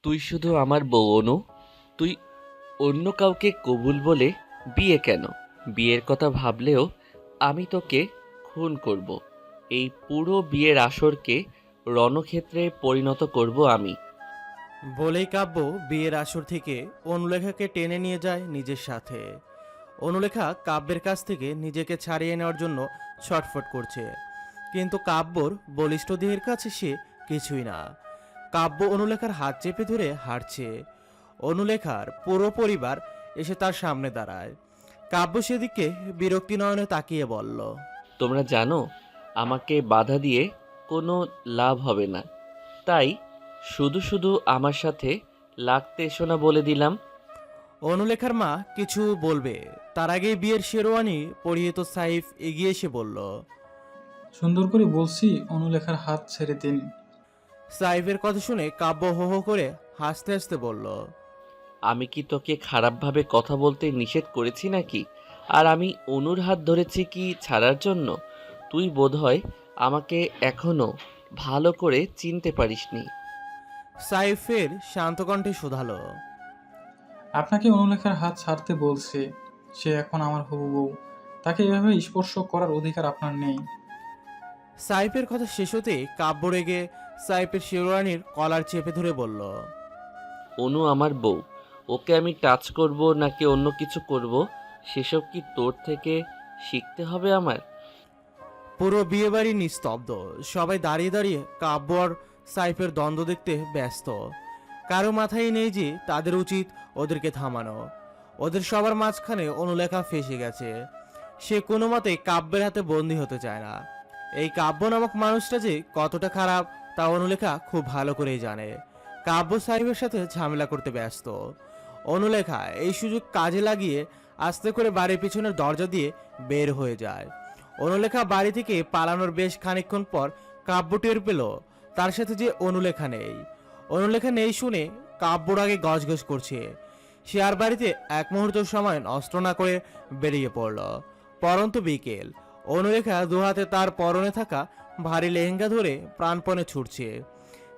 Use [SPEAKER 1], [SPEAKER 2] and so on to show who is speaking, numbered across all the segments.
[SPEAKER 1] তুই শুধু আমার বউ অনু, তুই অন্য কাউকে কবুল বলে বিয়ে কেন? বিয়ের কথা ভাবলেও আমি তোকে খুন করব। এই পুরো বিয়ের আসরকে রণক্ষেত্রে পরিণত করব আমি।
[SPEAKER 2] বলেই কাব্য বিয়ের আসর থেকে অনুলেখাকে টেনে নিয়ে যায় নিজের সাথে। অনুলেখা কাব্যের কাছ থেকে নিজেকে ছাড়িয়ে নেওয়ার জন্য ছটফট করছে, কিন্তু কাব্যর বলিষ্ঠ দেহের কাছে সে কিছুই না। কাব্য অনুলেখার হাত চেপে ধরে হাঁটছে। অনুলেখার পুরো পরিবার এসে তার সামনে দাঁড়ায়। কাব্য সেদিকে বিরক্তি নয়নে তাকিয়ে বলল,
[SPEAKER 1] তোমরা জানো আমাকে বাধা দিয়ে কোনো লাভ হবে না, তাই শুধু শুধু আমার সাথে লাগতে এসো না বলে দিলাম।
[SPEAKER 2] অনুলেখার মা কিছু বলবে তার আগেই বিয়ের শেরওয়ানি পরিহিত সাইফ এগিয়ে এসে বলল।
[SPEAKER 3] সুন্দর করে বলছি অনুলেখার হাত ছেড়ে দিন।
[SPEAKER 2] সাইফের কথা শুনে কাব্য হো হো করে হাসতে হাসতে বলল,
[SPEAKER 1] আমি কি তোকে খারাপভাবে কথা বলতে নিষেধ করেছি নাকি? আর আমি অনুর হাত ধরেছি কি ছাড়ার জন্য? তুই বোধহয় আমাকে এখনো ভালো করে চিনতে পারিসনি।
[SPEAKER 2] সাইফের শান্ত কণ্ঠে শোধালো,
[SPEAKER 3] আপনাকে অনুলেখার হাত ছাড়তে বলছে। সে এখন আমার হবু বউ, তাকে এভাবে স্পর্শ করার অধিকার আপনার নেই।
[SPEAKER 2] সাইফের কথা শেষ হতে কাব্য রেগে সাইফের শেরওয়ানির কলার চেপে ধরে বলল,
[SPEAKER 1] অনু আমার বউ, ওকে আমি টাচ করব নাকি অন্য কিছু করব সেসব কি তোর থেকে শিখতে হবে আমার?
[SPEAKER 2] পুরো বিয়ে বাড়ি নিস্তব্ধ। সবাই দাঁড়িয়ে দাঁড়িয়ে কাব্য আর সাইফের দ্বন্দ্ব দেখতে ব্যস্ত। কারো মাথায় নেই যে তাদের উচিত ওদেরকে থামানো। ওদের সবার মাঝখানে অনুলেখা ফেঁসে গেছে। সে কোনো মতে কাব্যের হাতে বন্দি হতে চায় না। এই কাব্য নামক মানুষটা যে কতটা খারাপ তা অনুলেখা খুব ভালো করেই জানে। কাব্য সাহেবের সাথে ঝামেলা করতে ব্যস্ত। অনুলেখা এই সুযোগ কাজে লাগিয়ে আস্তে করে বাড়ির পিছনের দরজা দিয়ে বের হয়ে যায়। অনুলেখা বাড়ি থেকে পালানোর বেশ খানিকক্ষণ পর কাব্য টের পেল তার সাথে যে অনুলেখা নেই। অনুলেখা নেই শুনে কাব্যর আগে গজগজ করছে। সে আর বাড়িতে এক মুহূর্ত সময় নষ্ট না করে বেরিয়ে পড়ল। পরন্ত বিকেল। অনুলেখা দুহাতে তার পরনে থাকা ভারী লেহেঙ্গা ধরে প্রাণপণে ছুটছে,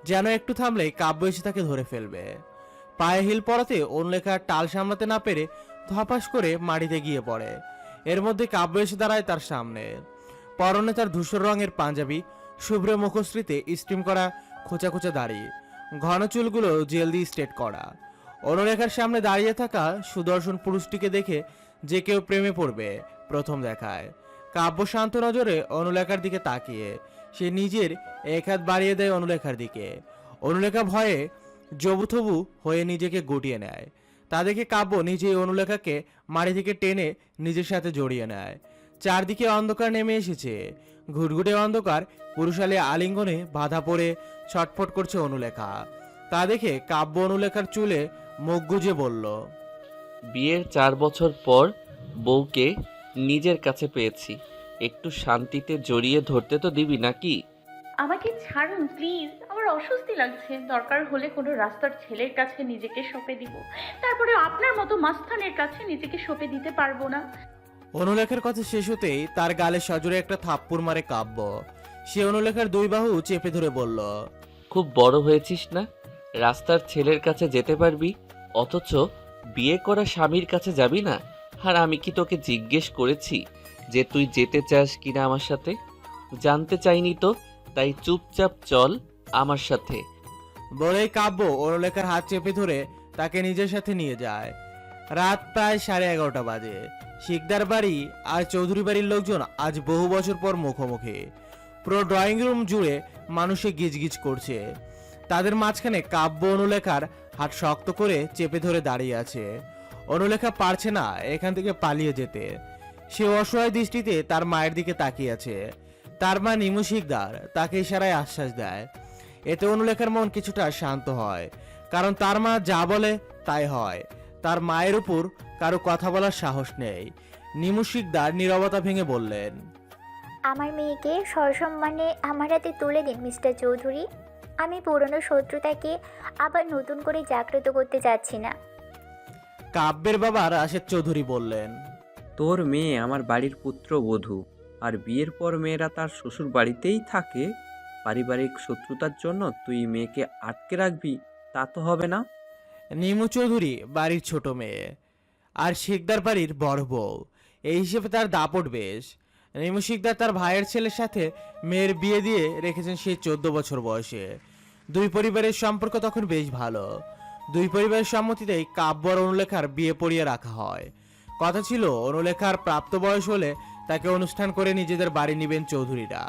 [SPEAKER 2] যেন একটু থামলেই কাব্য এসে তাকে ধরে ফেলবে। পায়ে হিল পরাতে অনুলেখা টাল সামলাতে না পেরে ধপাস করে মাটিতে গিয়ে পড়ে। এর মধ্যে কাব্য এসে দাঁড়ায় তার সামনে। পরনে তার ধূসর রঙের পাঞ্জাবি, শুভ্র মুখশ্রীতে স্টিম করা খোঁচা খোঁচা দাড়ি, ঘন চুলগুলো জেল দিয়ে স্ট্রেট করা। অনুরেখার সামনে দাঁড়িয়ে থাকা সুদর্শন পুরুষটিকে দেখে যে কেউ প্রেমে পড়বে প্রথম দেখায়। কাব্য শান্ত নজরে অনুলেখার দিকে তাকিয়ে সে নিজের এক হাত বাড়িয়ে দেয় অনুলেখার দিকে। অনুলেখা ভয়ে জবুথবু হয়ে নিজেকে গুটিয়ে নেয়। তা দেখে কাব্য নিজেই অনুলেখাকে মাটি থেকে টেনে নিজের সাথে জড়িয়ে নেয়। চারদিকে অন্ধকার নেমে এসেছে। ঘুটঘুটে অন্ধকার পুরুষালী আলিঙ্গনে বাধা পড়ে ছটফট করছে অনুলেখা। তা দেখে কাব্য অনুলেখার চুলে মুখ গুজে বলল,
[SPEAKER 1] বিয়ের 4 বছর পর বউকে নিজের কাছে পেয়েছি, একটু শান্তিতে জড়িয়ে ধরতে তো দিবি নাকি?
[SPEAKER 4] আমাকে ছাড়ুন প্লিজ, আমার অস্বস্তি লাগছে। দরকার হলে কোনো রাস্তার ছেলের কাছে নিজেকে সঁপে দিব, তারপরে আপনার মতো মাস্তানের কাছে নিজেকে সঁপে দিতে পারবো না।
[SPEAKER 2] অনুলেখার কথা শেষ হতেই তার গালে সজোরে একটা থাপ্পড় মারে কাব্য। সে অনুলেখার দুই বাহু চেপে ধরে বলল,
[SPEAKER 1] খুব বড় হয়েছিস না, রাস্তার ছেলের কাছে যেতে পারবি, অথচ বিয়ে করা স্বামীর কাছে যাবি না? আর আমি কি তোকে জিজ্ঞেস করেছি যে তুই যেতে চাস কিনা আমার সাথে? জানতে চাইনি তো, তাই চুপচাপ চল আমার সাথে।
[SPEAKER 2] বলেই কাব্য অনুলেখার হাত চেপে ধরে তাকে নিজের সাথে নিয়ে যায়। রাত প্রায় 11:30 বাজে। শিকদার বাড়ি আর চৌধুরী বাড়ির লোকজন আজ বহু বছর পর মুখোমুখি। পুরো ড্রয়িং রুম জুড়ে মানুষে গিজগিজ করছে। তাদের মাঝখানে কাব্য অনুলেখার হাত শক্ত করে চেপে ধরে দাঁড়িয়ে আছে। অনুলেখা পারছে না এখান থেকে পালিয়ে যেতে। সে অসহায় দৃষ্টিতে তার মায়ের দিকে তাকিয়ে আছে। তার মা নিমু শিকদার তাকে ইশারায় আশ্বাস দেয়। এতে অনুলেখার মন কিছুটা শান্ত হয়, কারণ তার মা যা বলে তাই হয়। তার মায়ের উপর কারো কথা বলার সাহস নেই। নিমু শিকদার নীরবতা ভেঙে বললেন,
[SPEAKER 5] আমার মেয়েকে সসম্মানে আমার হাতে তুলে দিন মিস্টার চৌধুরী। আমি পুরনো শত্রুতাকে আবার নতুন করে জাগ্রত করতে যাচ্ছি না।
[SPEAKER 2] কাব্যের বাবা রাশেদ চৌধুরী বললেন,
[SPEAKER 6] তোর মেয়ে আমার বাড়ির পুত্রবধূ, আর বিয়ের পর মেয়েরা তার শ্বশুর বাড়িতেই থাকে। পারিবারিক শত্রুতার জন্য তুই মেয়েকে আটকে রাখবি, তা তো হবে না।
[SPEAKER 2] নিমু চৌধুরী বাড়ির ছোট মেয়ে আর শিকদার বাড়ির বড় বউ, এই হিসেবে তার দাপট বেশ। নিমু শিকদার তার ভাইয়ের ছেলের সাথে মেয়ের বিয়ে দিয়ে রেখেছেন সেই 14 বছর বয়সে। দুই পরিবারের সম্পর্ক তখন বেশ ভালো। দুই পরিবারের সম্মতিতেই কাব্য আর অনুলেখার বিয়ে পড়িয়ে রাখা হয়। কথা ছিল অনুলেখার প্রাপ্ত বয়স হলে তাকে অনুষ্ঠান করে নিজেদের বাড়ি নেবেন চৌধুরীরা।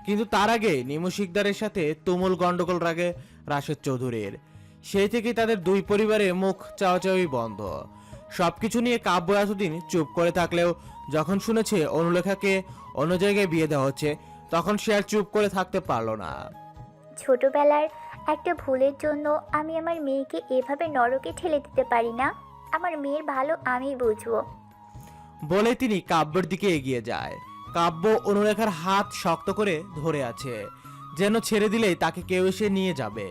[SPEAKER 2] কিন্তু তার আগে নিমু শিকদারের সাথে তুমুল গন্ডগোল রাগে রাশেদ চৌধুরীর। সেই থেকেই তাদের দুই পরিবারে মুখ চাওয়াচাওয়ি বন্ধ। সবকিছু নিয়ে কাব্য এতদিন চুপ করে থাকলেও যখন শুনেছে অনুলেখাকে অন্য জায়গায় বিয়ে দেওয়া হচ্ছে, তখন সে আর চুপ করে থাকতে পারলো না।
[SPEAKER 5] ছোটবেলার একটা ভুলের জন্য আমি আমার মেয়েকে এভাবে নরকে ঠেলে দিতে পারি না। আমার মেয়ের ভালো আমি বুঝবো।
[SPEAKER 2] বলে তিনি কাব্যের দিকে এগিয়ে যায়। কাব্য অনুলেখার হাত শক্ত করে ধরে আছে, যেন ছেড়ে দিলেই তাকে কেউ এসে নিয়ে যাবে।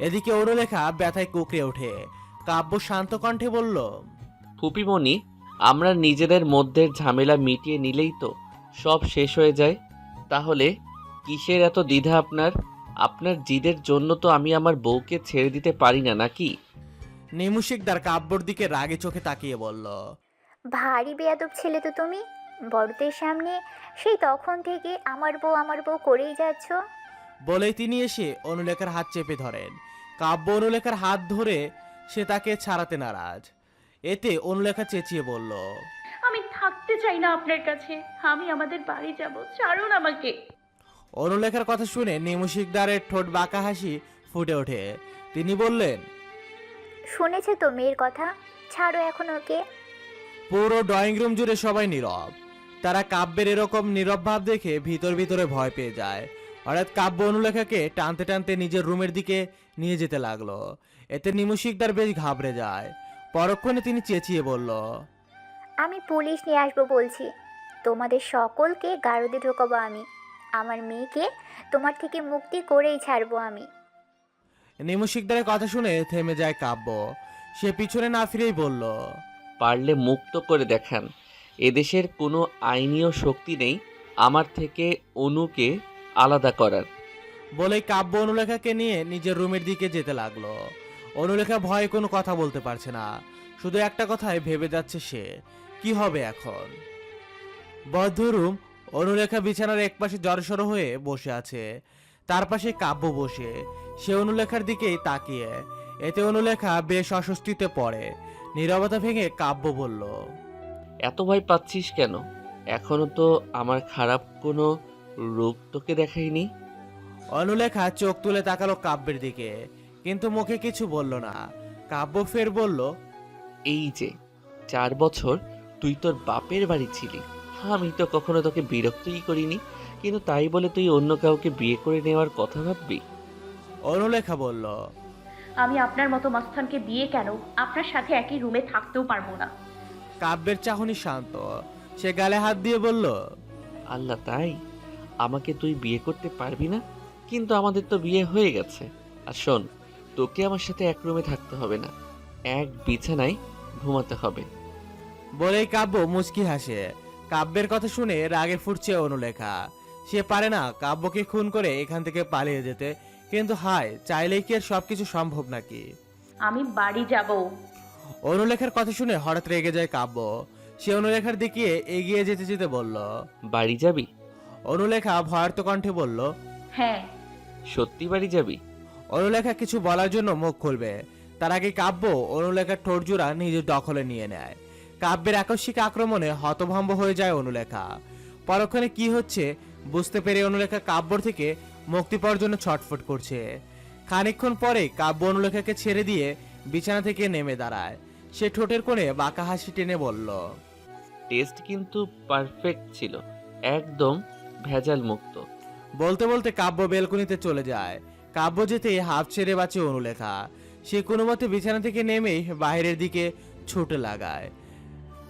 [SPEAKER 2] এদিকে অনুলেখা ব্যথায় কুকড়ে ওঠে। কাব্য শান্ত কণ্ঠে বলল,
[SPEAKER 1] ফুপিমণি, আমরা নিজেদের মধ্যে ঝামেলা মিটিয়ে নিলেই তো সব শেষ হয়ে যায়। তাহলে কিসের এত দ্বিধা আপনার? আপনার জিদের জন্য তো আমি আমার বউকে ছেড়ে দিতে পারি না নাকি?
[SPEAKER 2] নিমু শিকদার কাব্যর দিকে রাগে চোখে তাকিয়ে বলল,
[SPEAKER 5] ভারী বেয়াদব ছেলে তো তুমি। বড়দের সামনে সেই তখন থেকে আমার বউ করেই যাচ্ছ।
[SPEAKER 2] বলেই তিনি এসে অনুলেখার হাত চেপে ধরেন। কাব্য অনুলেখার হাত ধরে সে তাকে ছাড়াতে নারাজ। এতে অনুলেখা চেঁচিয়ে বলল,
[SPEAKER 4] আমি থাকতে চাই না আপনার কাছে। আমি আমাদের বাড়ি যাব, ছাড়ুন আমাকে।
[SPEAKER 2] অনুলেখার কথা শুনে নিমু শিকদারের ঠোঁট বাঁকা হাসি ফুটে ওঠে। তিনি বললেন,
[SPEAKER 5] শুনেছে তো মেয়ের কথা, ছাড়ো এখন ওকে।
[SPEAKER 2] পুরো ড্রয়িং রুম জুড়ে সবাই নীরব। তারা কাব্যের এরকম নীরব ভাব দেখে ভিতরে ভয় পেয়ে যায়। হঠাৎ কাব্য অনুলেখাকে টানতে টানতে নিজের রুমের দিকে নিয়ে যেতে লাগলো। এতে নিমু শিকদার বেশ ঘাবড়ে যায়। পরক্ষণে তিনি চেঁচিয়ে বলল,
[SPEAKER 5] আমি পুলিশ নিয়ে আসবো বলছি। তোমাদের সকলকে গারদে ঢোকাবো আমি। আমার মেয়েকে তোমার থেকে মুক্তি করেই ছাড়বো আমি।
[SPEAKER 2] নিমু শিকদারের কথা শুনে থেমে যায় কাব্য। সে পিছনে না ফিরেই বলল,
[SPEAKER 1] পারলে মুক্ত করে দেখান। এদেশের কোনো আইনীয় শক্তি নেই আমার থেকে অনুকে আলাদা করার।
[SPEAKER 2] বলেই কাব্য অনুলেখাকে নিয়ে নিজের রুমের দিকে যেতে লাগলো। অনুলেখা ভয়ে কোনো কথা বলতে পারছে না, শুধু একটা কথাই ভেবে যাচ্ছে সে কি হবে এখন। বদ্ধ রুম। অনুলেখা বিছানার একপাশে জড়সড় হয়ে বসে আছে, তার পাশে কাব্য বসে। সে অনুলেখার দিকেই তাকিয়ে। এতে অনুলেখা বেশ অস্বস্তিতে পড়ে। নীরবতা ভেঙে কাব্য বলল,
[SPEAKER 1] এত ভয় পাচ্ছিস কেন? এখনো তো আমার খারাপ কোনো রোগ তোকে দেখাইনি।
[SPEAKER 2] অনুলেখা চোখ তুলে তাকালো কাব্যের দিকে, কিন্তু মুখে কিছু বলল না। কাব্য ফের বলল,
[SPEAKER 1] এই যে 4 বছর তুই তোর বাপের বাড়ি ছিলি, আমি তো কখনো তোকে বিরক্তই করিনি, কিন্তু তাই বলে তুই অন্য কাউকে বিয়ে করে নেওয়ার কথা ভাববি?
[SPEAKER 2] অনুলেখা বলল,
[SPEAKER 4] আমি আপনার মতো মাস্তানকে বিয়ে কেন, আপনার সাথে একই রুমে থাকতেও পারবো না।
[SPEAKER 2] কাব্যের চাহনি শান্ত। সে গালে হাত দিয়ে বলল,
[SPEAKER 1] আল্লাহ, তাই আমাকে তুই বিয়ে করতে পারবি না? কিন্তু আমাদের তো বিয়ে হয়ে গেছে। আর শোন, তোকে আমার সাথে এক রুমে থাকতে হবে না, এক বিছানায় ঘুমাতে হবে।
[SPEAKER 2] বলেই কাব্য মুচকি হাসে। কাব্যের কথা শুনে রাগে ফুটছে অনুলেখা। সে পারে না কাব্যকে খুন করে এখান থেকে পালিয়ে যেতে, কিন্তু হায়, চাইলেই কি আর সবকিছু সম্ভব নাকি?
[SPEAKER 4] আমি বাড়ি যাব।
[SPEAKER 2] অনুলেখার কথা শুনে হঠাৎ রেগে যায় কাব্য। সে অনুলেখার দিকে এগিয়ে যেতে যেতে বলল,
[SPEAKER 1] বাড়ি যাবি?
[SPEAKER 2] অনুলেখা ভয়ার্ত কণ্ঠে বলল,
[SPEAKER 4] হ্যাঁ।
[SPEAKER 1] সত্যি বাড়ি যাবি?
[SPEAKER 2] অনুলেখা কিছু বলার জন্য মুখ খুলবে, তার আগে কাব্য অনুলেখার ঠোঁটজোড়া নিজের দখলে নিয়ে নেয়। কাব্যের আকস্মিক আক্রমণে হতভম্ব হয়ে যায় অনুলেখা। পরক্ষণে কি হচ্ছে বুঝতে পেরে অনুলেখা কাব্যর থেকে মুক্তি পাওয়ার জন্য ছটফট করছে। খানিকক্ষণ পরে কাব্য অনুলেখাকে ছেড়ে দিয়ে বিছানা থেকে নেমে দাঁড়ায়। সে ঠোঁটের কোণে বাঁকা হাসি টেনে বলল,
[SPEAKER 1] টেস্ট কিন্তু পারফেক্ট ছিল, একদম ভেজাল মুক্ত।
[SPEAKER 2] বলতে বলতে কাব্য বেলকনিতে চলে যায়। কাব্য যেতে হাফ ছেড়ে বাঁচে অনুলেখা। সে কোনো মতে বিছানা থেকে নেমেই বাইরের দিকে ছুটে লাগায়।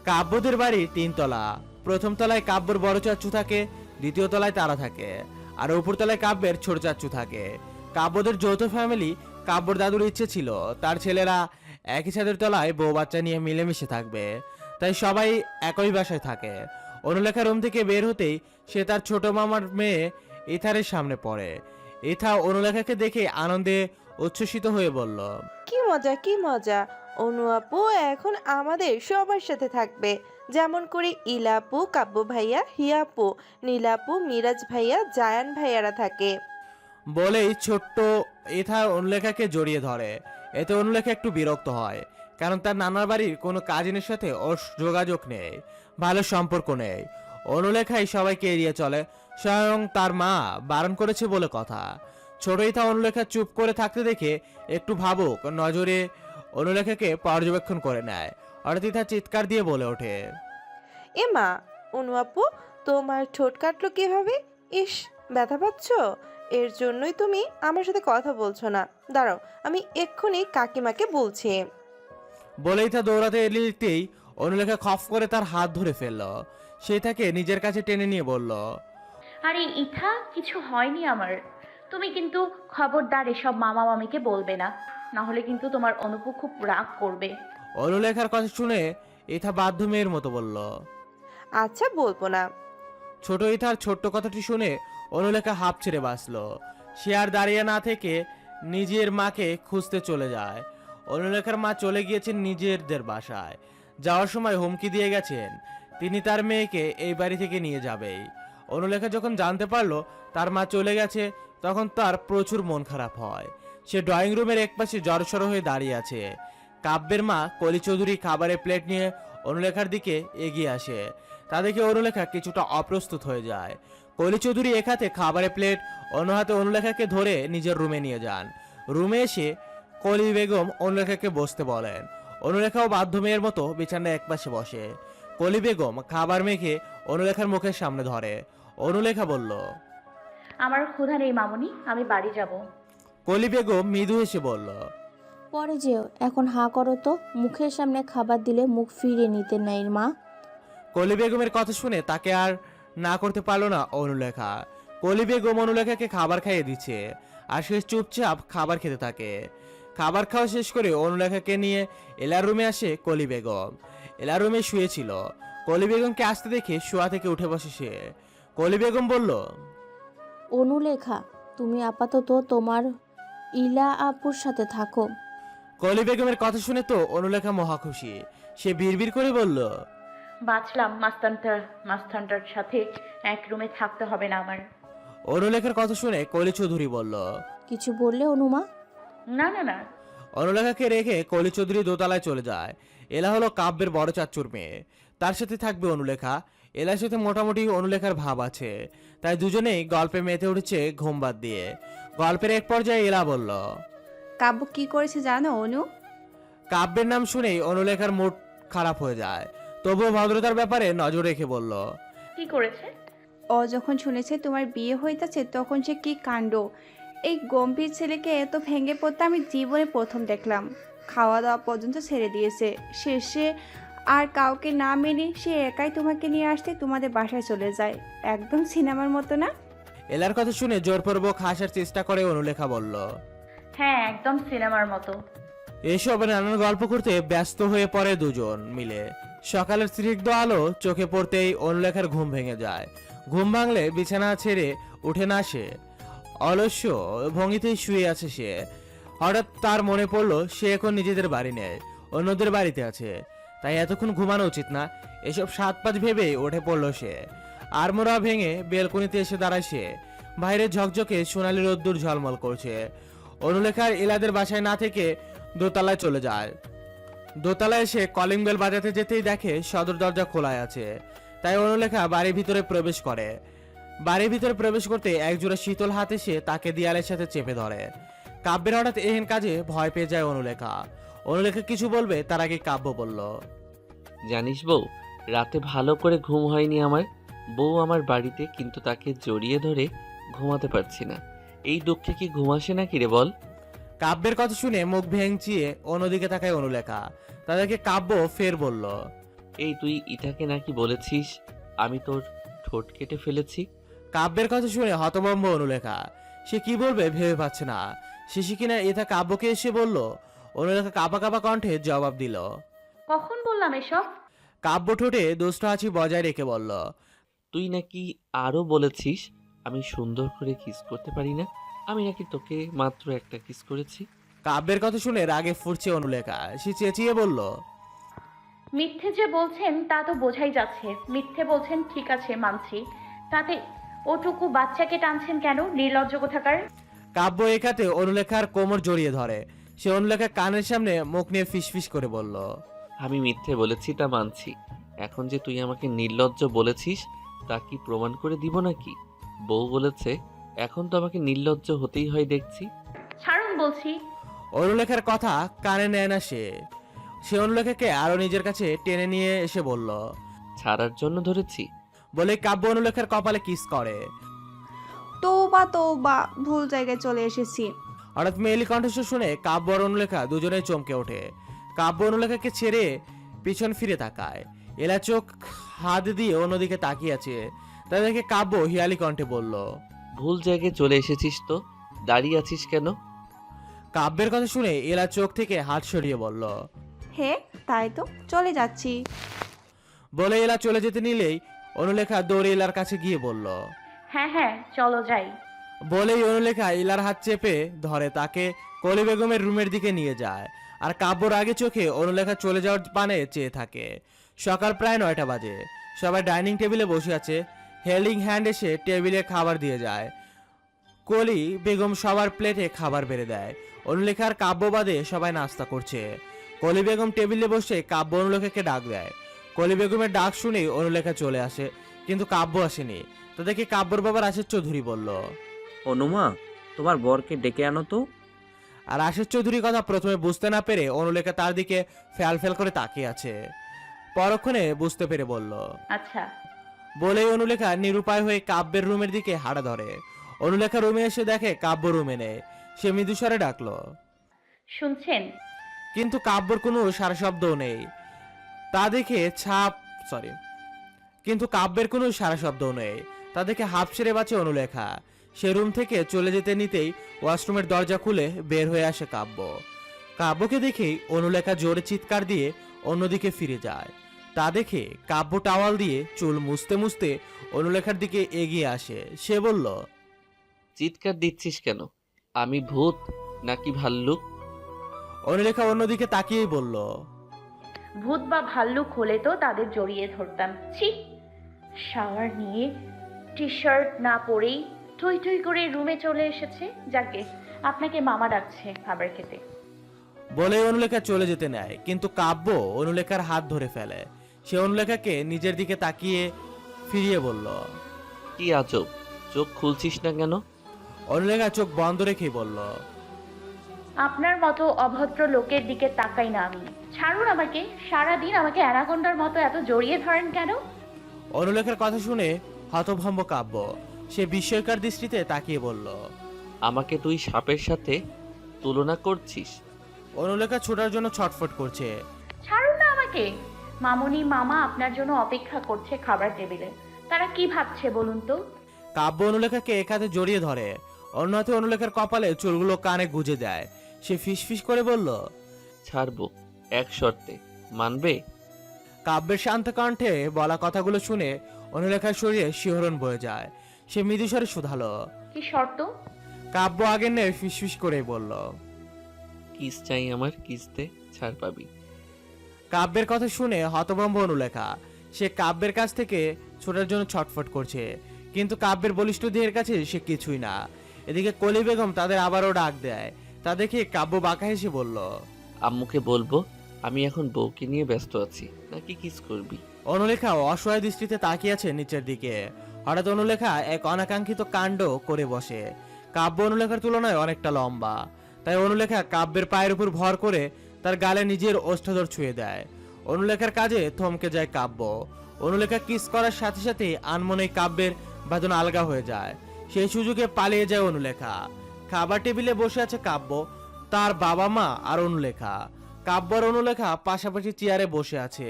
[SPEAKER 2] কাব্যদের বাড়ি 3 তলা। প্রথম তলায় কাব্যর বড় চাচ্চু থাকে, দ্বিতীয় তলায় তারা থাকে, আর উপর তলায় কাব্যের ছোট চাচ্চু থাকে। কাব্যদের যৌথ ফ্যামিলি। কাব্যর দাদুর ইচ্ছে ছিল তার ছেলেরা একই ছাদের তলায় বউ বাচ্চা নিয়ে মিলেমিশে থাকবে, তাই সবাই একই বাসায় থাকে। অনুলেখা রুম থেকে বের হতেই সে তার ছোট মামার মেয়ে ইথারের সামনে পড়ে। ইথা অনুলেখাকে দেখে আনন্দে উচ্ছ্বসিত হয়ে বলল,
[SPEAKER 7] কি মজা কি মজা, অনু আপু এখন আমাদের সবার সাথে থাকবে, যেমন করে ইলা আপু, কাব্য ভাইয়া, হিয়া আপু, নীলা আপু, মিরাজ ভাইয়া, জায়ান ভাইয়ারা থাকে।
[SPEAKER 2] বলেই ছোট্ট ইথা অনুলেখাকে জড়িয়ে ধরে। এতে অনুলেখা একটু বিরক্ত হয়, কারণ তার নানার বাড়ির কোনো কাজিনের সাথে ওর যোগাযোগ নেই, ভালো সম্পর্ক নেই। অনুলেখাই সবাইকে এড়িয়ে চলে, স্বয়ং তার মা বারণ করেছে বলে কথা। ছোট ইথা অনুলেখা চুপ করে থাকতে দেখে একটু ভাবুক নজরে অনুলেখাকে পর্যবেক্ষণ করে নেয়। হঠাৎ ইথা চিৎকার দিয়ে বলে ওঠে,
[SPEAKER 7] এ মা, অনু আপু তোমার ঠোঁট কাটলো কিভাবে? ইস, ব্যথা পাচ্ছ? এর জন্যই তুমি আমার সাথে কথা বলছো না। দাঁড়াও, আমি এক্ষুনি কাকিমাকে বলছি।
[SPEAKER 2] বলেই তা দৌড়াতে এলিতেই অনুলেখা খপ করে তার হাত ধরে ফেলল। সে তাকে নিজের কাছে টেনে নিয়ে বলল,
[SPEAKER 4] আরে ইথা, কিছু হয়নি আমার। তুমি কিন্তু খবরদার এসব মামা মামিকে বলবে না, না হলে কিন্তু তোমার অনুপু খুব রাগ করবে।
[SPEAKER 2] অনুলেখার কথা শুনে ইথা বাধ্য মেয়ের মতো বলল।
[SPEAKER 7] আচ্ছা, বলবো না।
[SPEAKER 2] ছোট ইথার ছোট্ট কথাটি শুনে অনুলেখা হাঁপ ছেড়ে বাঁচল। সে আর দাঁড়িয়ে না থেকে নিজের মাকে খুঁজতে চলে যায়। অনুলেখার মা চলে গিয়েছেন নিজেদের বাসায়। যাওয়ার সময় হুমকি দিয়ে গেছেন তিনি তার মেয়েকে এই বাড়ি থেকে নিয়ে যাবেই। অনুলেখা যখন জানতে পারলো তার মা চলে গেছে, তখন তার প্রচুর মন খারাপ হয়। সে ড্রয়িং রুমের একপাশে জড়সড় হয়ে দাঁড়িয়ে আছে। কাব্যের মা কলি চৌধুরী খাবারের প্লেট নিয়ে অনুলেখার দিকে এগিয়ে আসে। তা দেখে অনুলেখা কিছুটা অপ্রস্তুত হয়ে যায়। কলি চৌধুরী এক হাতে খাবারের প্লেট, অন্য হাতে অনুলেখাকে ধরে নিজের রুমে নিয়ে যান। রুমে এসে কলি বেগম অনুলেখাকে বসতে বলেন। অনুলেখাও বাধ্য মেয়ের মতো বিছানায় একপাশে বসে। কলি বেগম খাবার মেখে অনুলেখার মুখের সামনে ধরে। অনুলেখা বলল,
[SPEAKER 4] আমার ক্ষুধা নেই মামুনি, আমি বাড়ি যাব।
[SPEAKER 2] কলি বেগম মৃদু হেসে বলল,
[SPEAKER 8] পরে যেও, এখন হাঁ করো তো, মুখের সামনে খাবার দিলে মুখ ফিরিয়ে নিতে নেই মা।
[SPEAKER 2] কলি বেগমের কথা শুনে তাকে আর না করতে পারলো না অনুলেখা। কলি বেগম অনুলেখাকে খাবার খাইয়ে দিচ্ছে, আর সে চুপচাপ খাবার খেতে থাকে। খাবার খাওয়া শেষ করে অনুলেখাকে নিয়ে এলার রুমে আসে কলি বেগম। এলার রুমে শুয়েছিল। কলি বেগমকে আসতে দেখে শোয়া থেকে উঠে বসে সে। কলি বেগম বলল,
[SPEAKER 8] অনুলেখা, তুমি আপাতত তোমার ইলা আপুর সাথে থাকো।
[SPEAKER 2] কলি বেগমের কথা শুনে তো অনুলেখা মহা খুশি। সে বিড়বিড় করে বলল,
[SPEAKER 4] বাঁচলাম, মাস্তানটার সাথে এক রুমে থাকতে হবে না আমার।
[SPEAKER 2] অনুলেখার কথা শুনে কলি চৌধুরী বলল,
[SPEAKER 8] কিছু বললে অনুমা?
[SPEAKER 4] না না না।
[SPEAKER 2] অনুলেখাকে রেখে কলি চৌধুরী দোতলায় চলে যায়। এলা হলো কাব্যের বড় চাচ্চুর মেয়ে, তার সাথে থাকবে অনুলেখা। এলার সাথে মোটামুটি অনুলেখার ভাব আছে, তাই দুজনেই গল্পে মেতে উঠেছে ঘুম বাদ দিয়ে। গল্পের এক পর্যায়ে এলা বলল,
[SPEAKER 9] কাব্য কি করেছে জানো অনু?
[SPEAKER 2] কাব্যের নাম শুনেই অনুলেখার মুড খারাপ হয়ে যায়, তবুও ভদ্রতার ব্যাপারে নজর রেখে বলল,
[SPEAKER 4] কি করেছে?
[SPEAKER 9] ও যখন শুনেছে তোমার বিয়ে হইতাছে তখন সে কি কাণ্ড! এই গম্ভীর ছেলেকে এত ভেঙে পড়তে আমি জীবনে প্রথম দেখলাম। খাওয়া দাওয়া পর্যন্ত ছেড়ে দিয়েছে। শেষে আর কাউকে না মেনে সে একাই তোমাকে নিয়ে আসতে তোমাদের বাসায় চলে যায়। একদম সিনেমার মতো না?
[SPEAKER 2] এলার কথা শুনে জোরপূর্বক হাসার চেষ্টা করে অনুলেখা বলল,
[SPEAKER 4] হ্যাঁ, একদম সিনেমার মতো।
[SPEAKER 2] এসব নানান গল্প করতে ব্যস্ত হয়ে পড়ে দুজন মিলে। সকালের স্নিগ্ধ আলো চোখে পড়তেই অনুলেখার ঘুম ভেঙে যায়। ঘুম ভাঙলে বিছানা ছেড়ে উঠে না সে, অলস্য ভঙ্গিতেই শুয়ে আছে সে। হঠাৎ তার মনে পড়লো সে এখন নিজেদের বাড়ি নেই, অন্যদের বাড়িতে আছে, তাই এতক্ষণ ঘুমানো উচিত না। এসব সাত পাঁচ ভেবেই উঠে পড়লো সে। আড়মোড়া ভেঙে বেলকনিতে এসে দাঁড়ায় সে। বাইরে ঝকঝকে সোনালি রোদ্দুর ঝলমল করছে। অনুলেখার এলাদের বাসায় না থেকে দোতলায় চলে যায়। দোতলায় এসে কলিং বেল বাজাতে যেতেই দেখে সদর দরজা খোলাই আছে, তাই অনুলেখা বাড়ির ভিতরে প্রবেশ করে। বাড়ির ভিতরে প্রবেশ করতে একজোড়া শীতল হাত এসে তাকে দেয়ালের সাথে চেপে ধরে। কাব্যের হঠাৎ এহেন কাজে ভয় পেয়ে যায় অনুলেখা। অনুলেখা কিছু বলবে তার আগে কাব্য বলল,
[SPEAKER 1] জানিস বউ, রাতে ভালো করে ঘুম হয়নি আমার। বউ আমার বাড়িতে, কিন্তু তাকে জড়িয়ে ধরে ঘুমাতে পারছি না। এই দুঃখে কি ঘুম আসে নাকি রে বল?
[SPEAKER 2] কাব্যের কথা শুনে মুখ ভেঙচিয়ে অন্যদিকে তাকায় অনুলেখা। তাদেরকে কাব্য ফের বলল,
[SPEAKER 1] এই তুই ইটাকে নাকি বলেছিস আমি তোর ঠোঁট কেটে ফেলেছি?
[SPEAKER 2] কাব্যের কথা শুনে হতভম্ব অনুলেখা। সে কি বলবে ভেবে পাচ্ছে না। শেষে কিনা এটা কাব্যকে এসে বলল। অনুলেখা কাঁপা কাঁপা কণ্ঠে জবাব দিল।
[SPEAKER 4] কখন বললাম এসব?
[SPEAKER 2] কাব্য ঠোঁটে দুষ্ট হাসি বজায় রেখে বলল,
[SPEAKER 1] তুই নাকি আরো বলেছিস আমি সুন্দর করে কিস করতে পারি না। আমি নাকি তোকে মাত্র একটা কিস করেছি?
[SPEAKER 2] কাব্যের কথা শুনে রাগে ফুটছে অনুলেখা। সে চেঁচিয়ে বলল,
[SPEAKER 4] মিথ্যে যে বলছেন তা তো বোঝাই যাচ্ছে। মিথ্যে বলছেন ঠিক আছে মানছি, তাতে ওটুকু বাচ্চাকে টানছেন কেন, নির্লজ্জ কোথাকার।
[SPEAKER 2] কাব্য একাতে অনুলেখার কোমর জড়িয়ে ধরে। সে অনুলেখা কানের সামনে মুখ নিয়ে ফিসফিস করে বলল,
[SPEAKER 1] আমি মিথ্যে বলেছি তা মানছি। এখন যে তুই আমাকে নির্লজ্জ বলেছিস তা কি প্রমাণ করে দিব নাকি? বউ বলেছে, এখন তো আমাকে নির্লজ্জ হতেই হয় দেখছি।
[SPEAKER 4] ছাড়ুন বলছি।
[SPEAKER 2] অনুলেখার কথা কানে নেয় না সে। সে অনুলেখাকে আরো নিজের কাছে টেনে নিয়ে এসে বলল,
[SPEAKER 1] ছাড়ার জন্য ধরেছি।
[SPEAKER 2] বলে কাব্য অনুলেখার কপালে কিস করে।
[SPEAKER 9] তৌবা তৌবা, ভুল জায়গায় চলে এসেছি।
[SPEAKER 2] হঠাৎ মেয়েলি কণ্ঠস্বর শুনে কাব্য আর অনুলেখা দুজনেই চমকে ওঠে। কাব্য অনুলেখাকে ছেড়ে পিছন ফিরে তাকায়। এলা চোখ হাত দিয়ে অন্যদিকে তাকিয়ে আছে। তাদেরকে কাব্য হিয়ালি কণ্ঠে বলল,
[SPEAKER 1] ভুল জায়গায় চলে এসেছিস তো, দাঁড়িয়ে আছিস কেন?
[SPEAKER 2] কাব্যের কথা শুনে এলা চোখ থেকে হাত সরিয়ে বলল।
[SPEAKER 9] হে, তাই তো, চলে যাচ্ছি।
[SPEAKER 2] বলে এলা চলে যেতে নিলেই অনুলেখা দৌড়ে এলার কাছে গিয়ে বলল।
[SPEAKER 4] হ্যাঁ হ্যাঁ চলো যাই।
[SPEAKER 2] বলেই অনুলেখা ইলার হাত চেপে ধরে তাকে কলি বেগমের রুমের দিকে নিয়ে যায়। আর কাব্যর আগে চোখে অনুলেখা চলে যাওয়ার পানে চেয়ে থাকে। সকাল প্রায় 9টা বাজে। সবাই ডাইনিং টেবিলে বসে আছে। হেল্ডিং হ্যান্ড এসে টেবিলে খাবার দিয়ে যায়। কলি বেগম সবার প্লেটে খাবার বেড়ে দেয়। অনুলেখার কাব্য বাদে সবাই নাস্তা করছে। কলি বেগম টেবিলে বসে কাব্য অনুলেখাকে ডাক দেয়। কলি বেগমের ডাক শুনেই অনুলেখা চলে আসে, কিন্তু কাব্য আসেনি। তাদেরকে কাব্যর বাবা রাশেদ চৌধুরী বলল।
[SPEAKER 6] অনুমা, তোমার বরকে ডেকে আনো তো।
[SPEAKER 2] আর রাশেদ চৌধুরীর কথা প্রথমে বুঝতে না পেরে অনুলেখা তার দিকে ফ্যাল ফ্যাল করে তাকিয়ে আছে। পরক্ষণে বুঝতে পেরে বলল।
[SPEAKER 4] আচ্ছা।
[SPEAKER 2] বলেই অনুলেখা নিরুপায় হয়ে কাব্যের রুমের দিকে হাঁটা ধরে। অনুলেখা রুমে এসে দেখে কাব্য রুমে নেই। সে মৃদুস্বরে ডাকলো,
[SPEAKER 4] শুনছেন?
[SPEAKER 2] কিন্তু কাব্যর কোনো সারা শব্দও নেই। তা দেখে কিন্তু কাব্যের কোনো সারা শব্দও নেই। তা দেখে হাফ ছেড়ে বাঁচে অনুলেখা। সে রুম থেকে চলে যেতে নিতেই ওয়াশরুমের দরজা খুলে বের হয়ে আসে কাব্য। কাব্যকে দেখেই অনুলেখা জোরে চিৎকার দিয়ে অন্যদিকে ফিরে যায়। তা দেখে কাব্য টাওয়াল দিয়ে চুল মুছতে মুছতে অনুলেখার দিকে এগিয়ে আসে। সে বলল,
[SPEAKER 1] চিৎকার দিচ্ছিস কেন? আমি ভূত নাকি ভাল্লুক?
[SPEAKER 2] অনুলেখা অন্যদিকে তাকিয়েই বলল,
[SPEAKER 4] ভূত বা ভাল্লুক হলে তো তাদের জড়িয়ে ধরতাম। ছি, শাওয়ার নিয়ে টি শার্ট না পরেই থই থই করে রুমে চলে এসেছে। যাকে আপনাকে মামা ডাকছে খাবার খেতে।
[SPEAKER 2] বলে অনুলেখা চলে যেতে নেয়, কিন্তু কাব্য অনুলেখার হাত ধরে ফেলে। সে অনুলেখাকে নিজের দিকে তাকিয়ে ফিরিয়ে বলল।
[SPEAKER 1] কি আজব, চোখ খুলছিস না কেন?
[SPEAKER 2] অনুলেখা চোখ বন্ধ রেখেই বলল,
[SPEAKER 4] আপনার মতো অভদ্র লোকের দিকে তাকাই না আমি। ছাড়ুন আমাকে। সারাদিন আমাকে অ্যানাকোন্ডার মতো এত জড়িয়ে ধরেন কেন?
[SPEAKER 2] অনুলেখার কথা শুনে হতভম্ব কাব্য। সে বিস্ময়কর দৃষ্টিতে তাকিয়ে বলল।
[SPEAKER 1] আমাকে তুই সাপের সাথে তুলনা করছিস?
[SPEAKER 2] অনুলেখা ছোটার জন্য ছটফট করছে।
[SPEAKER 4] ছাড়ুন না আমাকে। মামুনি মামা আপনার জন্য অপেক্ষা করছে খাবার টেবিলে। তারা কি ভাবছে বলুন তো?
[SPEAKER 2] কাব্য অনুলেখাকে এক হাতে জড়িয়ে ধরে, অন্য হাতে অনুলেখার কপালে চুলগুলো কানে গুজে দেয়। সে ফিসফিস করে বলল,
[SPEAKER 1] ছাড়বো এক শর্তে, মানবে?
[SPEAKER 2] কাব্যের শান্ত কণ্ঠে বলা কথাগুলো শুনে অনুলেখার শরীরে শিহরণ বয়ে যায়। সে মৃদুস্বরে শুধালো।
[SPEAKER 4] কি শর্ত?
[SPEAKER 2] কাব্য আগের নেই ফিসফিস করেই বলল।
[SPEAKER 1] কিস চাই আমার, কিস দে, ছাড় পাবি।
[SPEAKER 2] কাব্যের কথা শুনে হতভম্ব অনুলেখা। সে কাব্যের কাছ থেকে ছোটার জন্য ছটফট করছে, কিন্তু কাব্যের বলিষ্ঠ দেহের কাছে সে কিছুই না। এদিকে কলি বেগম তাদের আবারও ডাক দেয়। তা দেখে কাব্য বাঁকা হেসে বলল,
[SPEAKER 1] আম্মুকে বলবো আমি এখন বউকে নিয়ে ব্যস্ত আছি, নাকি কিস করবি?
[SPEAKER 2] অনুলেখা অসহায় দৃষ্টিতে তাকিয়ে আছে নিচের দিকে। হঠাৎ অনুলেখা এক অনাকাঙ্ক্ষিত কাণ্ড করে বসে। কাব্য অনুলেখার তুলনায় অনেকটা লম্বা, তাই অনুলেখা কাব্যের পায়ের উপর ভর করে তার গালে নিজের ওষ্ঠধর ছুঁয়ে দেয়। অনুলেখার কাজে থমকে যায় কাব্য। অনুলেখা কিস করার সাথে সাথে আনমনে কাব্যের বাঁধন আলগা হয়ে যায়। সেই সুযোগে পালিয়ে যায় অনুলেখা। খাবার টেবিলে বসে আছে কাব্য, তার বাবা মা আর অনুলেখা। কাব্য আর অনুলেখা পাশাপাশি চেয়ারে বসে আছে।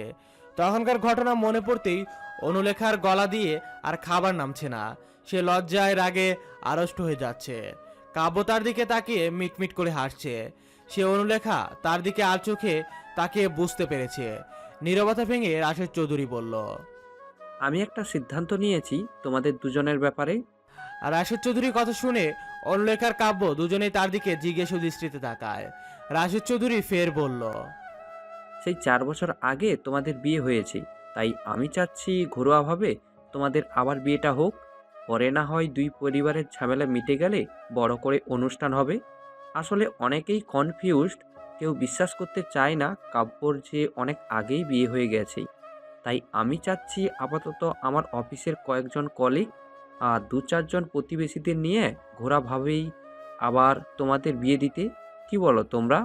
[SPEAKER 2] তখনকার ঘটনা মনে পড়তেই অনুলেখার গলা দিয়ে আর খাবার নামছে না। সে লজ্জায় রাগে আড়ষ্ট হয়ে যাচ্ছে। কাব্য তার দিকে তাকিয়ে মিটমিট করে হাসছে। সে অনুলেখা তার দিকে আর চোখে তাকিয়ে বুঝতে পেরেছে। নীরবতা ভেঙে রাশেদ চৌধুরী বলল,
[SPEAKER 6] আমি একটা সিদ্ধান্ত নিয়েছি তোমাদের দুজনের ব্যাপারে।
[SPEAKER 2] আর রাশেদ চৌধুরীর কথা শুনে অনুলেখার কাব্য দুজনেই তার দিকে জিজ্ঞেস দৃষ্টিতে তাকায়। রাশেদ চৌধুরী ফের বলল,
[SPEAKER 6] সেই 4 বছর আগে তোমাদের বিয়ে হয়েছে, তাই আমি চাচ্ছি ঘরোয়াভাবে তোমাদের আবার বিয়েটা হোক। পরে না হয় দুই পরিবারের ঝামেলা মিটে গেলে বড় করে অনুষ্ঠান হবে। আসলে অনেকেই কনফিউজড, কেউ বিশ্বাস করতে চায় না কাব্যর যে অনেক আগেই বিয়ে হয়ে গেছে। তাই আমি চাচ্ছি আপাতত আমার অফিসের কয়েকজন কলিগ আর 2-4 জন প্রতিবেশীদের নিয়ে ঘোরাভাবেই আবার তোমাদের বিয়ে দিতে। কি বলো তোমরা?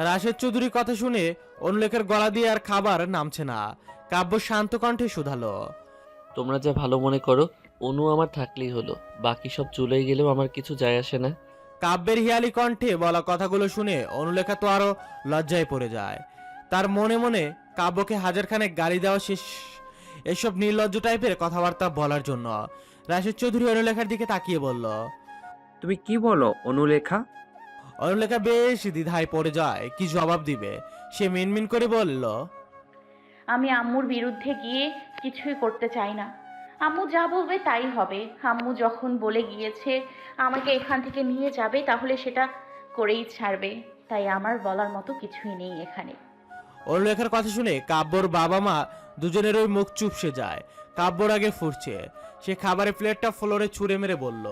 [SPEAKER 2] রাশেদ চৌধুরীর কথা শুনে অনুলেখার গলা দিয়ে আর খাবার নামছে না। কাব্য শান্ত কণ্ঠে শুধালো,
[SPEAKER 1] তোমরা যা ভালো মনে করো, অনু আমার থাকলেই হলো, বাকি সব চুলেই গেলেও আমার কিছু যায় আসে না।
[SPEAKER 2] কাব্যের হিয়ালি কণ্ঠে বলা কথাগুলো শুনে অনুলেখা তো আরো লজ্জায় পড়ে যায়। তার মনে মনে কাব্যকে হাজারখানেক গালি দেওয়া শেষ এসব নির্লজ্জ টাইপের কথাবার্তা বলার জন্য। রাশেদ চৌধুরী অনুলেখার দিকে তাকিয়ে বলল,
[SPEAKER 6] তুমি কি বলো অনুলেখা?
[SPEAKER 2] অনুলেখা বেশ দ্বিধায় পড়ে যায় কি জবাব দিবে। সে মিনমিন করে বলল,
[SPEAKER 4] আমি আম্মুর বিরুদ্ধে গিয়ে কিছুই করতে চাই না। আম্মু যা বলবে তাই হবে। আম্মু যখন বলে গিয়েছে আমাকে এখান থেকে নিয়ে যাবে, তাহলে সেটা করেই ছাড়বে। তাই আমার বলার মতো কিছুই নেই এখানে।
[SPEAKER 2] অনুলেখার কথা শুনে কাব্যর বাবা মা দুজনেরই মুখ চুপসে যায়। কাব্যর আগে ফুটছে। সে খাবারের প্লেটটা ফ্লোরে ছুঁড়ে মেরে বলল,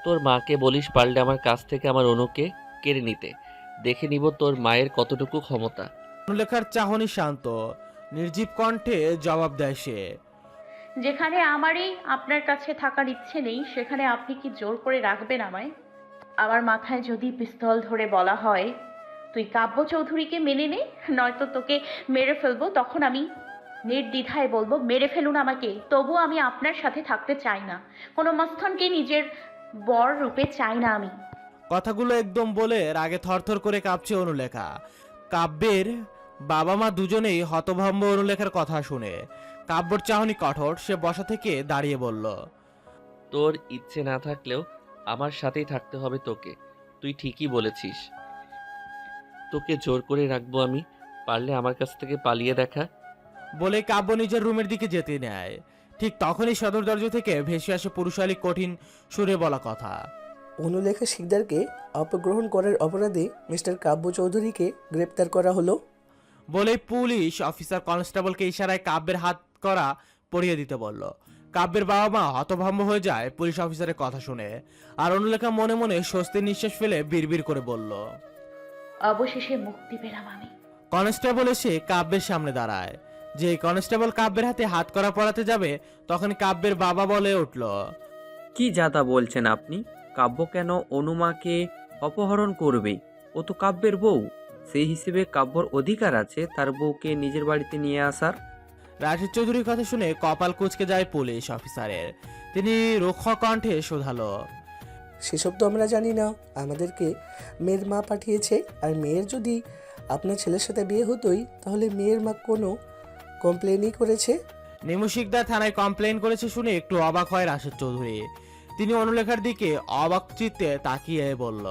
[SPEAKER 1] তোর মাকে বলিস পারলে আমার কাছ থেকে আমার অনুকে কেড়ে নিতে। দেখে নিব তোর মায়ের কতটুকু ক্ষমতা।
[SPEAKER 2] অনুলেখার চাহনি শান্ত, নির্জীব কণ্ঠে জবাব দেয় সে,
[SPEAKER 4] যেখানে আমারই আপনার কাছে থাকার ইচ্ছে নেই, সেখানে আপনি কি জোর করে রাখবেন আমায়? আমার মাথায় যদি পিস্তল ধরে বলা হয় তুই কাব্য চৌধুরীকে মেনে নে, নয়তো তোকে মেরে ফেলবো, তখন আমি নির্দ্বিধায় বলবো মেরে ফেলুন আমাকে। তবু আমি আপনার সাথে থাকতে চাই না। কোনো মস্তানকে নিজের বর রূপে চাই না আমি।
[SPEAKER 2] কথাগুলো একদম বলে রাগে থরথর করে কাঁপছে অনুলেখা। কাব্যের বাবা মা দুজনেই হতভম্ব অনুলেখার কথা শুনে। কাব্যর চাহনি কঠোর। সে বসা থেকে দাঁড়িয়ে বলল,
[SPEAKER 1] তোর ইচ্ছে না থাকলেও আমার সাথেই থাকতে হবে তোকে। তুই ঠিকই বলেছিস, তোকে জোর করে রাখবো আমি। পারলে আমার কাছ থেকে পালিয়ে দেখা।
[SPEAKER 2] বলে কাব্য নিজের রুমের দিকে যেতে নেয়। ঠিক তখনই সদর দরজা থেকে ভেসে আসে পুরুষালী কঠিন সুরে বলা কথা,
[SPEAKER 10] অনুলেখা শিকদারকে অপগ্রহণ করার অপরাধে মিস্টার কাব্য চৌধুরীকে গ্রেপ্তার করা হলো।
[SPEAKER 2] বলে পুলিশ অফিসার কনস্টেবলকে ইশারায় কাব্যের হাত করা পরিয়ে দিতে বলল। কাব্যের বাবা মা হতভম্ব হয়ে যায় পুলিশ অফিসারের কথা শুনে। আর অনুলেখা মনে মনে স্বস্তির নিঃশ্বাস ফেলে বিড়বিড় করে বলল,
[SPEAKER 4] অবশেষে মুক্তি পেলাম আমি।
[SPEAKER 2] কনস্টেবল এসে কাব্যের সামনে দাঁড়ায়। যে কনস্টেবল কাব্যের হাতে হাত করা পরাতে যাবে, তখন কাব্যের বাবা বলে উঠল,
[SPEAKER 6] কি যাতা বলছেন আপনি? কাব্য কেন অনুমাকে অপহরণ করবে? ও তো কাব্যের বউ। সেই হিসেবে কাব্যর অধিকার আছে তার বউকে নিজের বাড়িতে নিয়ে আসার।
[SPEAKER 2] রাশেদ চৌধুরীর কথা শুনে কপাল কুঁচকে যায় পুলিশ অফিসারের। তিনি রুক্ষ কণ্ঠে শোধালো,
[SPEAKER 10] সেসব তো আমরা জানি না। আমাদেরকে মেয়ের মা পাঠিয়েছে। আর মেয়ের যদি আপনার ছেলের সাথে বিয়ে হতোই, তাহলে মেয়ের মা কোনো কমপ্লেনই করেছে।
[SPEAKER 2] নিমু শিকদার থানায় কমপ্লেন করেছে শুনে একটু অবাক হয় রাশেদ চৌধুরী। তিনি অনুলেখার দিকে অবাক চিত্তে তাকিয়ে বলল,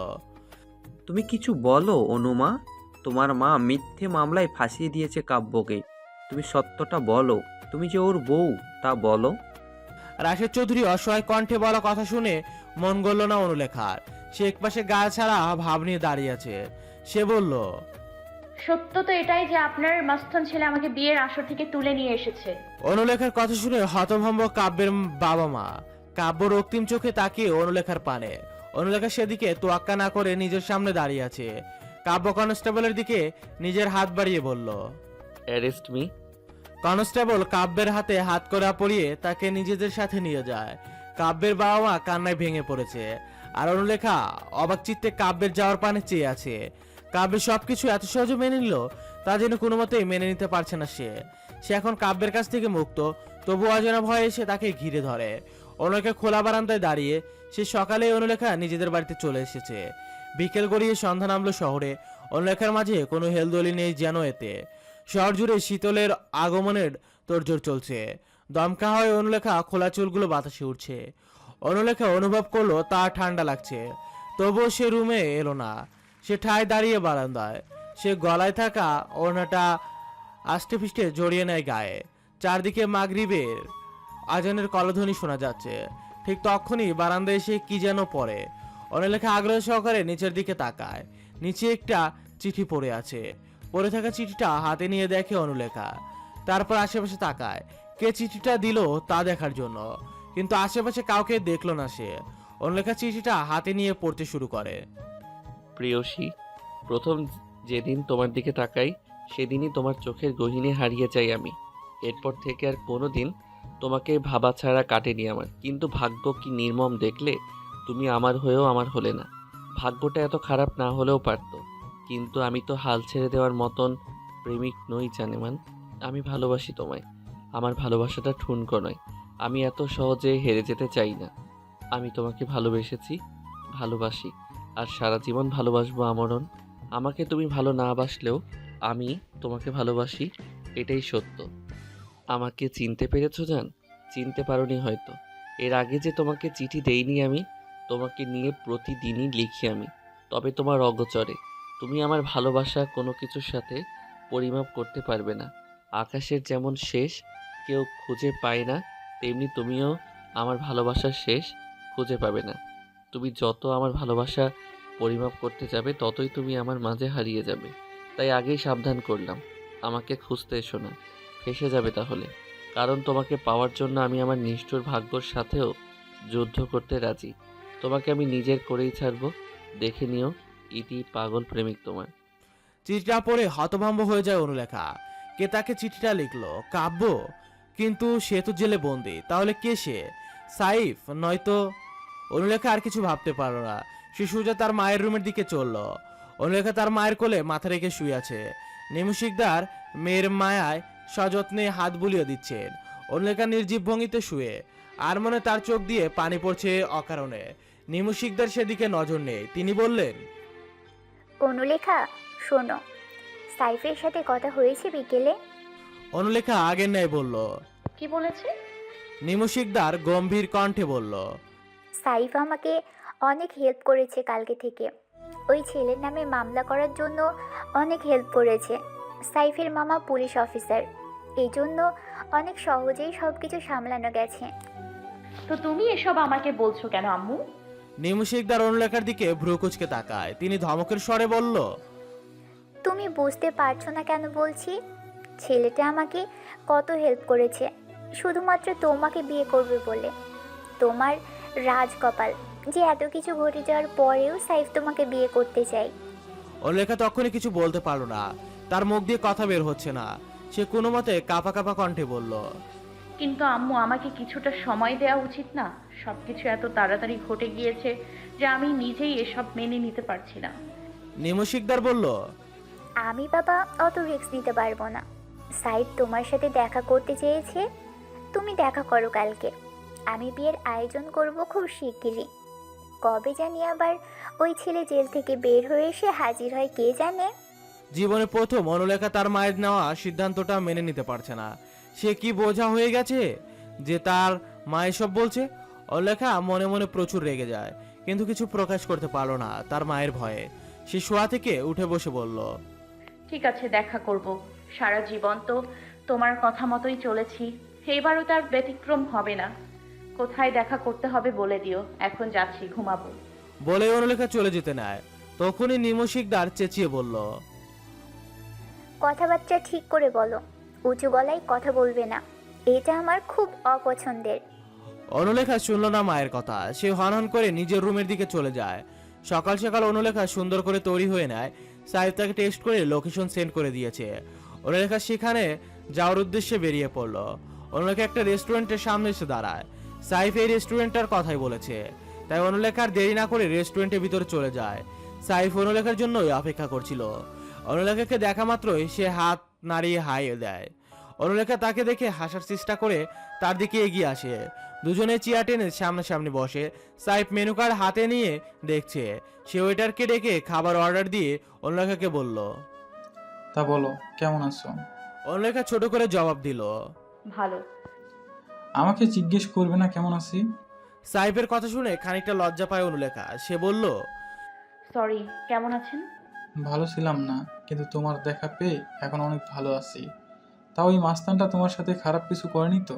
[SPEAKER 6] তুমি কিছু বলো অনুমা। তোমার মা মিথ্যে মামলায় ফাঁসিয়ে দিয়েছে কাব্যকে। তুমি সত্যটা বলো, তুমি যে ওর বউ তা বলো।
[SPEAKER 2] রাশেদ চৌধুরী অসহায় কণ্ঠে বলা কথা শুনে মন গড়ল না অনুলেখার। সে একপাশে গা ছাড়া ভাব নিয়ে দাঁড়িয়ে আছে। সে বলল,
[SPEAKER 4] সত্য তো এটাই যে আপনার মস্তান ছেলে আমাকে বিয়ের আসর থেকে তুলে নিয়ে এসেছে।
[SPEAKER 2] অনুলেখার কথা শুনে হতভম্ব কাব্যের বাবা মা। কাব্য রক্তিম চোখে তাকিয়ে অনুলেখার পানে। অনুলেখা সেদিকে তোয়াক্কা না করে নিজের সামনে দাঁড়িয়ে আছে। কাব্য কনস্টেবলের দিকে নিজের হাত বাড়িয়ে বলল,
[SPEAKER 1] অ্যারেস্ট মি।
[SPEAKER 2] কনস্টেবল কাব্যের হাতে হাত করা পরিয়ে তাকে নিজেদের সাথে নিয়ে যায়। কাব্যের বাবা মা কান্নায় ভেঙে পড়েছে। আর অনুলেখা অবাক চিত্তে কাব্যের যাওয়ার পানে চেয়ে আছে। কাব্যের সবকিছু এত সহজে মেনে নিল তা যেন কোনো মতেই মেনে নিতে পারছে না সে। সে এখন কাব্যের কাছ থেকে মুক্ত, তবু অজানা ভয়ে এসে তাকে ঘিরে ধরে। অনুলেখা খোলা বারান্দায় দাঁড়িয়ে। সে সকালে অনুলেখা নিজেদের বাড়িতে চলে এসেছে। বিকেল গড়িয়ে সন্ধ্যা নামলো শহরে। অনুলেখার মাঝে কোনো হেলদোলি নেই যেন এতে। শহর জুড়ে শীতলের আগমনের তোড়জোড় চলছে। দমকা হয় অনুলেখা খোলা চুলগুলো বাতাসে উঠছে। অনুলেখা অনুভব করলো তার ঠান্ডা লাগছে, তবুও সে রুমে এলো না। সে ঠায় দাঁড়িয়ে বারান্দায়। সে গলায় থাকা ওড়নাটা আষ্টে পিষ্টে জড়িয়ে নেয় গায়ে। চারদিকে মাগরিবের আজানের কলধ্বনি শোনা যাচ্ছে। ঠিক তখনই বারান্দায় এসে কি যেন পড়ে। অনলেখা আগ্রহ সহকারে নিচের দিকে তাকায়। নিচে একটা চিঠি পড়ে আছে। পড়ে থাকা চিঠিটা হাতে নিয়ে দেখে অনুলেখা। তারপর আশেপাশে তাকায় কে চিঠিটা দিল তা দেখার জন্য, কিন্তু আশেপাশে কাউকে দেখলো না সে। অনুলেখা চিঠিটা হাতে নিয়ে পড়তে শুরু করে।
[SPEAKER 1] প্রেয়সী, প্রথম যেদিন তোমার দিকে তাকাই সেদিনই তোমার চোখের গহীনে হারিয়ে যাই আমি। এরপর থেকে আর কোনো দিন তোমাকে ভাবা ছাড়া কাটেনি আমার। কিন্তু ভাগ্য কি নির্মম দেখলে, তুমি আমার হয়েও আমার হলে না। ভাগ্যটা এত খারাপ না হলেও পারতো, কিন্তু আমি তো হাল ছেড়ে দেওয়ার মতন প্রেমিক নই জানেমান। আমি ভালোবাসি তোমায়। আমার ভালোবাসাটা ঠুনকো নয়। আমি এত সহজে হেরে যেতে চাই না। আমি তোমাকে ভালোবেসেছি, ভালোবাসি, আর সারা জীবন ভালোবাসবো আমরণ। আমাকে তুমি ভালো না বাসলেও আমি তোমাকে ভালোবাসি, এটাই সত্য। আমাকে চিনতে পেরেছো জান? চিনতে পারোনি হয়তো। এর আগে যে তোমাকে চিঠি দেইনি আমি, তোমাকে নিয়ে প্রতিদিনই লিখি আমি, তবে তোমার অগোচরে। তুমি আমার ভালোবাসা কোনো কিছুর সাথে পরিমাপ করতে পারবে না। আকাশের যেমন শেষ কেউ খুঁজে পায় না, তেমনি তুমিও আমার ভালোবাসার শেষ খুঁজে পাবে না। তুমি যত আমার ভালোবাসা পরিমাপ করতে যাবে ততই তুমি আমার মাঝে হারিয়ে যাবে। তাই আগেই সাবধান করলাম, আমাকে খুঁজতে এসো না, ফেঁসে যাবে তাহলে। কারণ তোমাকে পাওয়ার জন্য আমি আমার নিষ্ঠুর ভাগ্যর সাথেও যুদ্ধ করতে রাজি। তোমাকে আমি নিজের করেই ছাড়বো, দেখে নিও। ইতি পাগল প্রেমিক তোমার।
[SPEAKER 2] চিঠিটা পড়ে হতভম্ব হয়ে যায় অনুলেখা। কে তাকে চিঠিটা লিখলো? কাব্য? কিন্তু সে তো জেলে বন্দি, তাহলে কে সে? সাইফ নয়তো? অনুলেখা আর কিছু ভাবতে পারলো না। সে সোজা তার মায়ের রুমের দিকে চলল। অনুলেখা তার মায়ের কোলে মাথা রেখে শুয়ে আছে। নিমু শিকদার মেয়ের মায়ায় সযত্নে হাত বুলিয়ে দিচ্ছেন। অনুলেখা নির্জীব ভঙ্গিতে শুয়ে, আর মনে তার চোখ দিয়ে পানি পড়ছে অকারণে। নিমু শিকদার সেদিকে নজর নেই। তিনি বললেন,
[SPEAKER 5] অনুলেখা শোনো, সাইফের সাথে কথা হয়েছে বিকেলে।
[SPEAKER 2] অনুলেখা আগের ন্যায় বলল।
[SPEAKER 4] কি বলেছে?
[SPEAKER 2] নিমু শিকদার গম্ভীর কণ্ঠে বলল,
[SPEAKER 5] সাইফ আমাকে অনেক হেল্প করেছে কালকে থেকে। ওই ছেলের নামে মামলা করার জন্য অনেক হেল্প করেছে। সাইফের মামা পুলিশ অফিসার, এই জন্য অনেক সহজেই সব কিছু সামলানো গেছে।
[SPEAKER 4] তো তুমি এসব আমাকে বলছো কেন আম্মু?
[SPEAKER 2] নিমু শিকদার অনুলেখার দিকে ভ্রু কুচকে তাকায়। তিনি ধমকের স্বরে বলল,
[SPEAKER 5] তুমি বুঝতে পারছো না কেন বলছি? ছেলেটা আমাকে কত হেল্প করেছে শুধুমাত্র তোমাকে বিয়ে করবে বলে। তোমার রাজকপাল যে এত কিছু ঘটে যাওয়ার পরেও সাইফ তোমাকে বিয়ে করতে চায়।
[SPEAKER 2] অনুলেখা তখনই কিছু বলতে পারলো না। তার মুখ দিয়ে কথা বের হচ্ছে না। সে কোনো মতে কাঁপা কাঁপা কণ্ঠে বলল,
[SPEAKER 4] কিন্তু আম্মু, আমাকে কিছুটা সময় দেওয়া উচিত না? সবকিছু এত তাড়াতাড়ি ঘটে গিয়েছে যে আমি নিজেই এসব মেনে নিতে পারছি না।
[SPEAKER 2] নিমু শিকদার বলল,
[SPEAKER 5] আমি বাবা অত রিস্ক নিতে পারবো না। সাইফ তোমার সাথে দেখা করতে চেয়েছে, তুমি দেখা করো কালকে। আমি বিয়ের আয়োজন করব খুব শিগগিরই। কবে জানি আবার ওই ছেলে জেল থেকে বের হয়ে এসে হাজির হয় কে জানে।
[SPEAKER 2] জীবনে প্রথম অনুলেখা তার মায়ের নেওয়া সিদ্ধান্তটা মেনে নিতে পারছে না। সে কি বোঝা হয়ে গেছে যে তার মা এসব বলছে? অনুলেখা মনে মনে প্রচুর রেগে যায়, কিন্তু কিছু প্রকাশ করতে পারলো না তার মায়ের ভয়ে। সে শোয়া থেকে উঠে বসে বলল,
[SPEAKER 4] ঠিক আছে, দেখা করব। সারা জীবন তো তোমার কথা মতোই চলেছি, এইবারও তার ব্যতিক্রম হবে না। কোথায় দেখা করতে হবে বলে দিও, এখন যাচ্ছি, ঘুমাবো।
[SPEAKER 2] বলে অনুলেখা চলে যেতে নেয়। তখনই নিমু শিকদার চেঁচিয়ে বলল,
[SPEAKER 5] কথাবার্তা ঠিক করে বলো, উঁচু গলায় কথা বলবে না, এটা আমার খুব অপছন্দের।
[SPEAKER 2] অনুলেখা শুনল না মায়ের কথা। সে হনহন করে নিজের রুমের দিকে চলে যায়। সকাল সকাল অনুলেখা সুন্দর করে তৈরি হয়ে নেয়। সাইফ তাকে টেক্সট করে লোকেশন সেন্ড করে দিয়েছে। অনুলেখা সেখানে যাওয়ার উদ্দেশ্যে বেরিয়ে পড়ল। অনুলেখা একটা রেস্টুরেন্টের সামনে এসে দাঁড়ায়। সাইফ এই রেস্টুরেন্টটার কথাই বলেছে, তাই অনুলেখার দেরি না করে রেস্টুরেন্টের ভিতরে চলে যায়। সাইফ অনুলেখার জন্যই অপেক্ষা করছিল। অনুলেখাকে দেখা মাত্রই সে হাত নাড়িয়ে হাই দেয়। অনুলেখা তাকে দেখে হাসার চেষ্টা করে তার দিকে এগিয়ে আসে। দুজনে চেয়ার টেনে সামনাসামনি বসে। সাইফ মেনু কার্ড হাতে নিয়ে দেখছে। সে ওয়েটারকে ডেকে খাবার অর্ডার দিয়ে অনুলেখাকে বলল,
[SPEAKER 3] তা বলো, কেমন আছো?
[SPEAKER 2] অনুলেখা ছোট করে জবাব দিল,
[SPEAKER 4] ভালো।
[SPEAKER 3] আমাকে জিজ্ঞেস করবে না কেমন আছি?
[SPEAKER 2] সাইফের কথা শুনে খানিকটা লজ্জা পায় অনুলেখা। সে বলল,
[SPEAKER 4] সরি, কেমন আছেন?
[SPEAKER 3] ভালো ছিলাম না, কিন্তু তোমার দেখা পেয়ে এখন অনেক ভালো আছি। তাও ওই মাস্তানটা তোমার সাথে খারাপ কিছু করেনি তো?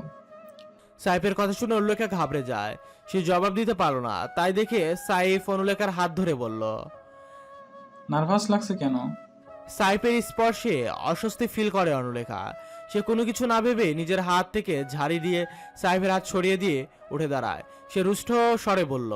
[SPEAKER 2] সাইফের কথা শুনে অনুলেখা ঘাবড়ে যায়। সে জবাব দিতে পারল না, তাই দেখে সাইফ অনুলেখার হাত ধরে বলল।
[SPEAKER 3] নার্ভাস লাগছে কেন?
[SPEAKER 2] সাইফের স্পর্শে অস্বস্তি ফিল করে অনুলেখা। সে কোনো কিছু না ভেবে নিজের হাত থেকে ঝাড়ি দিয়ে সাইফের হাত ছড়িয়ে দিয়ে উঠে দাঁড়ায়। সে রুষ্ট স্বরে বলল,